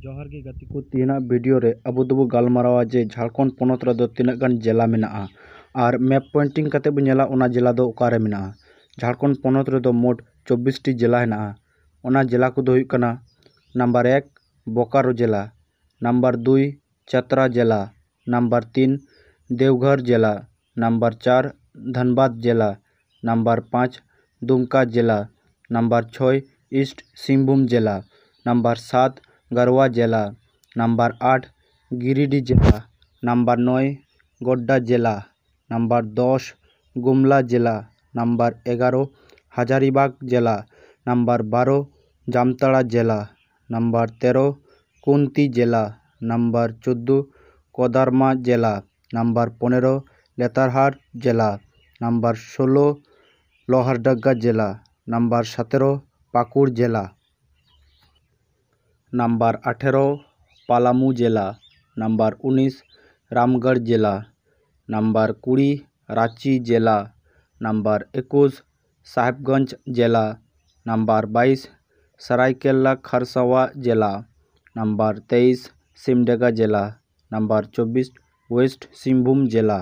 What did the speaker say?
जोहार गे गाती को तीना वीडियो रे अब दबो गालमारावा जे झारखंड पोनत रे दो तीना गान जिला मेनाआ और मैप पॉइंटिंग कते बो नेला ओना जिला दो ओकारे मेनाआ। झारखंड पोनत रे दो मोट 24 टी जिला हेनाआ। ओना जिला को दो हुई कना नंबर 1 बोकारो जिला, नंबर 2 चतरा जिला, नंबर 3 देवघर जिला, नंबर 4 धनबाद जिला, नंबर 5 दुमका जिला, नंबर 6 ईस्ट सिंहभूम जिला, नंबर 7 गढ़वा जिला, नंबर 8 गिरिडीह जिला, नंबर 9 गोड्डा जिला, नंबर 10 गुमला जिला, नंबर 11 हजारीबाग जिला, नंबर 12 जामताड़ा जिला, नंबर 13 कुंती जिला, नंबर 14 कोदरमा जिला, नंबर 15 लेतारहाट जिला, नंबर 16 लोहारदगा जिला, नंबर 17 पाकुड़ जिला, नंबर 18 पालामू जिला, नंबर 19 रामगढ़ जिला, नंबर 20 रांची जिला, नंबर 21 साहिबगंज जिला, नंबर 22 सरायकेला खरसावा जिला, नंबर 23 सिमडेगा जिला, नंबर 24 वेस्ट सिंहभूम जिला।